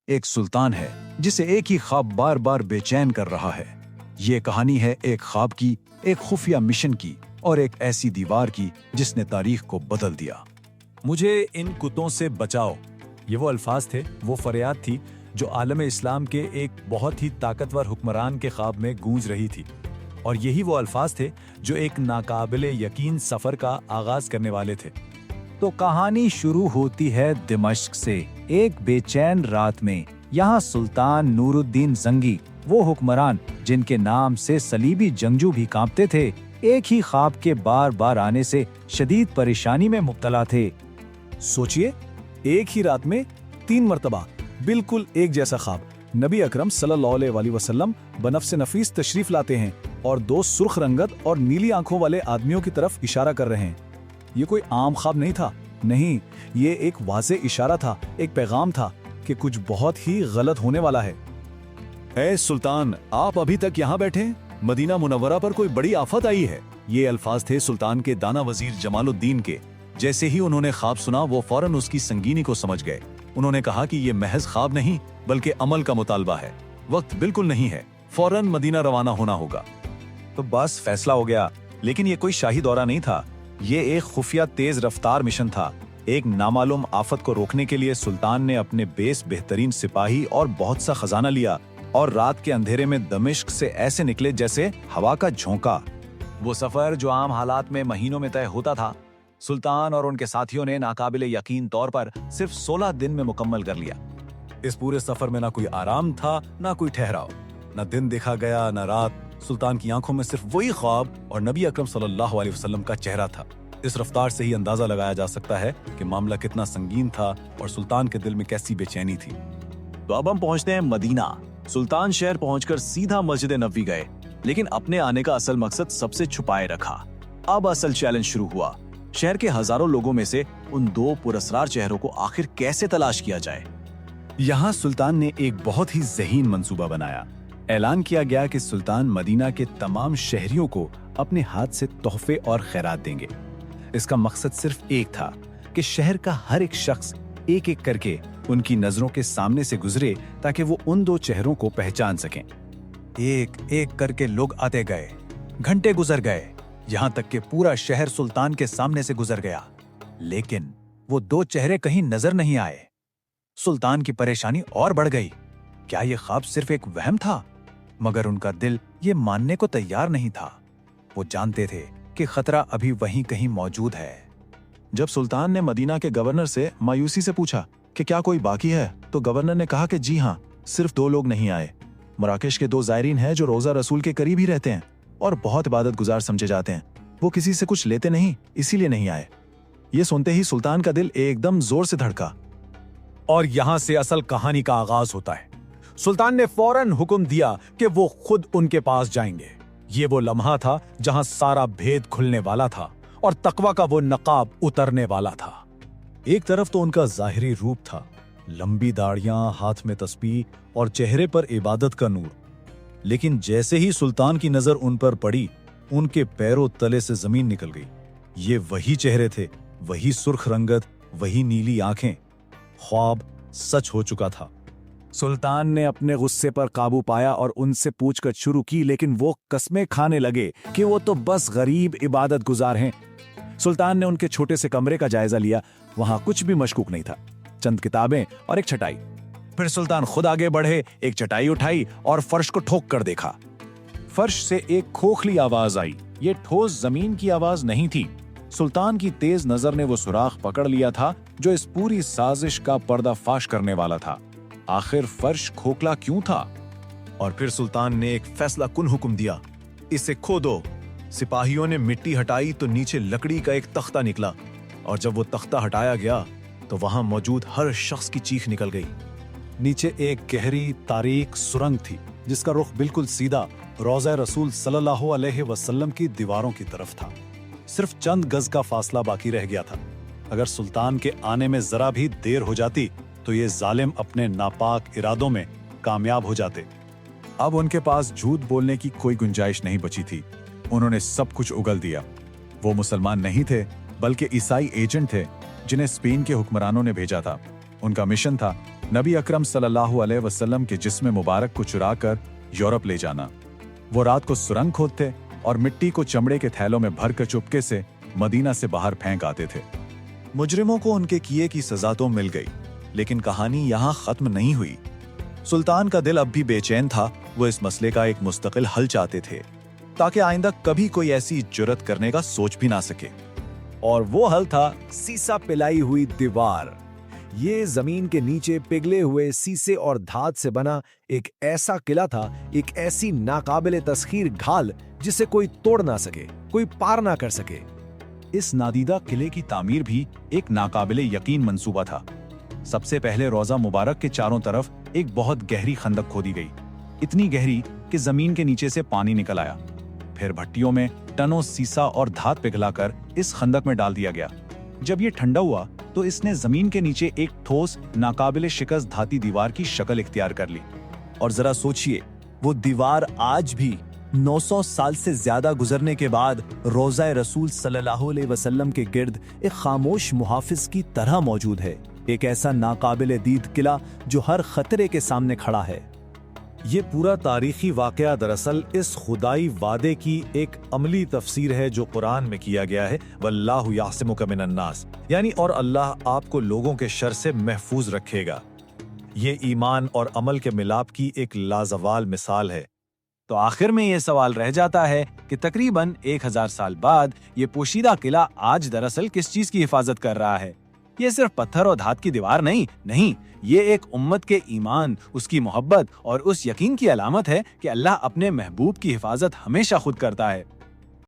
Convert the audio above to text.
एक सुल्तान है जिसे एक ही ख्वाब बार बार बेचैन कर रहा है। ये कहानी है एक ख्वाब की, एक खुफिया मिशन की और एक ऐसी दीवार की जिसने तारीख को बदल दिया। मुझे इन कुत्तों से बचाओ, ये वो अल्फाज थे, वो फरियाद थी जो आलम इस्लाम के एक बहुत ही ताकतवर हुक्मरान के ख्वाब में गूंज रही थी। और यही वो अल्फाज थे जो एक नाकाबिले यकीन सफर का आगाज करने वाले थे। तो कहानी शुरू होती है दिमश्क से। एक बेचैन रात में यहाँ सुल्तान नूरुद्दीन जंगी, वो हुक्मरान जिनके नाम से सलीबी जंगजू भी कांपते थे, एक ही ख्वाब के बार बार आने से शदीद परेशानी में मुब्तला थे। सोचिए, एक ही रात में 3 मरतबा बिल्कुल एक जैसा ख्वाब। नबी अकरम सल्लल्लाहु अलैहि वसल्लम बनफ्स नफीस तशरीफ लाते हैं और 2 सुर्ख रंगत और नीली आंखों वाले आदमियों की तरफ इशारा कर रहे हैं। ये कोई आम ख्वाब नहीं था, नहीं, ये एक वाज़े इशारा था, एक पैगाम था कि कुछ बहुत ही गलत होने वाला है। ऐ सुल्तान, आप अभी तक यहाँ बैठे? मदीना मुनव्वरा पर कोई बड़ी आफत आई है। ये अल्फाज थे सुल्तान के दाना वजीर जमालुद्दीन के। जैसे ही उन्होंने ख्वाब सुना, वो फौरन उसकी संगीनी को समझ गए। उन्होंने कहा कि ये महज ख्वाब नहीं बल्कि अमल का मुतालबा है। वक्त बिल्कुल नहीं है, फौरन मदीना रवाना होना होगा। तो बस फैसला हो गया। लेकिन ये कोई शाही दौरा नहीं था, ये एक खुफिया तेज रफ्तार मिशन था। एक नामालूम आफत को रोकने के लिए सुल्तान ने अपने बेस बेहतरीन सिपाही और बहुत सा खजाना लिया और रात के अंधेरे में दमिश्क से ऐसे निकले जैसे हवा का झोंका। वो सफर जो आम हालात में महीनों में तय होता था, सुल्तान और उनके साथियों ने नाकाबिले यकीन तौर पर सिर्फ 16 दिन में मुकम्मल कर लिया। इस पूरे सफर में ना कोई आराम था, ना कोई ठहराव, ना दिन देखा गया, ना रात। सुल्तान की आंखों में सिर्फ वही ख्वाब और नबी अकरम सल्लल्लाहु अलैहि वसल्लम का चेहरा था। इस रफ्तार से ही अंदाजा लगाया जा सकता है कि मामला कितना संगीन था और सुल्तान के दिल में कैसी बेचैनी थी। तो अब हम पहुंचते हैं मदीना। सुल्तान शहर पहुंचकर सीधा मस्जिद नबवी गए, लेकिन अपने आने का असल मकसद सबसे छुपाए रखा। अब असल चैलेंज शुरू हुआ। शहर के हजारों लोगों में से उन 2 पुरस्कार चेहरों को आखिर कैसे तलाश किया जाए। यहाँ सुल्तान ने एक बहुत ही ज़हीन मंसूबा बनाया। ऐलान किया गया कि सुल्तान मदीना के तमाम शहरियों को अपने हाथ से तोहफे और खैरात देंगे। इसका मकसद सिर्फ एक था कि शहर का हर एक शख्स एक एक करके उनकी नजरों के सामने से गुजरे ताकि वो उन 2 चेहरों को पहचान सकें। एक एक करके लोग आते गए, घंटे गुजर गए, यहाँ तक कि पूरा शहर सुल्तान के सामने से गुजर गया, लेकिन वो 2 चेहरे कहीं नजर नहीं आए। सुल्तान की परेशानी और बढ़ गई। क्या ये ख्वाब सिर्फ एक वहम था? मगर उनका दिल ये मानने को तैयार नहीं था। वो जानते थे कि खतरा अभी वहीं कहीं मौजूद है। जब सुल्तान ने मदीना के गवर्नर से मायूसी से पूछा कि क्या कोई बाकी है, तो गवर्नर ने कहा कि जी हाँ, सिर्फ 2 लोग नहीं आए। मराकेश के 2 ज़ायरीन हैं जो रोजा रसूल के करीब ही रहते हैं और बहुत इबादत गुजार समझे जाते हैं। वो किसी से कुछ लेते नहीं, इसीलिए नहीं आए। ये सुनते ही सुल्तान का दिल एकदम जोर से धड़का। और यहाँ से असल कहानी का आगाज होता है। सुल्तान ने फौरन हुक्म दिया कि वो खुद उनके पास जाएंगे। ये वो लम्हा था जहां सारा भेद खुलने वाला था और तकवा का वो नकाब उतरने वाला था। एक तरफ तो उनका जाहिरी रूप था, लंबी दाढ़ियां, हाथ में तस्बीह और चेहरे पर इबादत का नूर। लेकिन जैसे ही सुल्तान की नजर उन पर पड़ी, उनके पैरों तले से जमीन निकल गई। ये वही चेहरे थे, वही सुर्ख रंगत, वही नीली आंखें। ख्वाब सच हो चुका था। सुल्तान ने अपने गुस्से पर काबू पाया और उनसे पूछकर शुरू की, लेकिन वो कस्में खाने लगे कि वो तो बस गरीब इबादत गुजार हैं। सुल्तान ने उनके छोटे से कमरे का जायजा लिया। वहां कुछ भी मशकूक नहीं था, चंद किताबें और एक चटाई। फिर सुल्तान खुद आगे बढ़े, एक चटाई उठाई और फर्श को ठोक कर देखा। फर्श से एक खोखली आवाज आई। ये ठोस जमीन की आवाज नहीं थी। सुल्तान की तेज नजर ने वो सुराख पकड़ लिया था जो इस पूरी साजिश का पर्दाफाश करने वाला था। आखिर फर्श खोखला क्यों था? और फिर सुल्तान ने एक फैसला कुन हुक्म दिया, इसे खोदो। सिपाहियों ने मिट्टी हटाई तो नीचे लकड़ी का एक तख्ता निकला, और जब वो तख्ता हटाया गया तो वहां मौजूद हर शख्स की चीख निकल गई। नीचे एक गहरी तारीक सुरंग थी जिसका रुख बिल्कुल सीधा रोज़ा रसूल सल्लल्लाहु अलैहि वसल्लम की दीवारों की तरफ था। सिर्फ चंद गज का फासला बाकी रह गया था। अगर सुल्तान के आने में जरा भी देर हो जाती तो ये जालिम अपने नापाक इरादों में कामयाब हो जाते। अब उनके पास झूठ बोलने की कोई गुंजाइश नहीं बची थी। उन्होंने सब कुछ उगल दिया। वो मुसलमान नहीं थे बल्कि ईसाई एजेंट थे जिन्हें स्पेन के हुक्मरानों ने भेजा था। उनका मिशन था नबी अकरम सल्लल्लाहु अलैहि वसल्लम के जिस्म मुबारक को चुरा कर यूरोप ले जाना। वो रात को सुरंग खोदते और मिट्टी को चमड़े के थैलों में भरकर चुपके से मदीना से बाहर फेंक आते थे। मुजरिमों को उनके किए की सजा तो मिल गई, लेकिन कहानी यहाँ खत्म नहीं हुई। सुल्तान का दिल अब भी बेचैन था। वो इस मसले का एक मुस्तकिल हल चाहते थे, ताकि आइंदा कभी कोई ऐसी जुर्रत करने का सोच भी ना सके। और वो हल था सीसा पिलाई हुई दीवार। ये जमीन के नीचे पिघले हुए सीसे और धात से बना एक ऐसा किला था, एक ऐसी नाकाबिले तस्खीर ढाल जिसे कोई तोड़ ना सके, कोई पार ना कर सके। इस नादीदा किले की तामीर भी एक नाकाबिले यकीन मंसूबा था। सबसे पहले रोजा मुबारक के चारों तरफ एक बहुत गहरी खंदक खोदी गई, इतनी गहरी कि जमीन के नीचे से पानी निकल आया। फिर भट्टियों में टनों सीसा और धात पिघलाकर इस खंदक में डाल दिया गया। जब ये ठंडा हुआ तो इसने जमीन के नीचे एक ठोस नाकाबिले शिकस्त धाती दीवार की शक्ल इख्तियार कर ली। और जरा सोचिए, वो दीवार आज भी 900 साल से ज्यादा गुजरने के बाद रोज़ा रसूल सल्लल्लाहु अलैहि वसल्लम के गिर्द एक खामोश मुहाफिज की तरह मौजूद है। एक ऐसा नाकाबिले दीद किला जो हर खतरे के सामने खड़ा है। ये पूरा तारीखी वाकया दरअसल इस खुदाई वादे की एक अमली तफसीर है जो कुरान में किया गया है, वल्लाहु यासिमुका मिनन नास, यानी और अल्लाह आपको लोगों के शर से महफूज रखेगा। ये ईमान और अमल के मिलाप की एक लाजवाल मिसाल है। तो आखिर में ये सवाल रह जाता है कि तकरीबन 1000 साल बाद ये पोशीदा किला आज दरअसल किस चीज की हिफाजत कर रहा है? ये सिर्फ पत्थर और धात की दीवार नहीं, ये एक उम्मत के ईमान, उसकी मोहब्बत और उस यकीन की अलामत है कि अल्लाह अपने महबूब की हिफाजत हमेशा खुद करता है।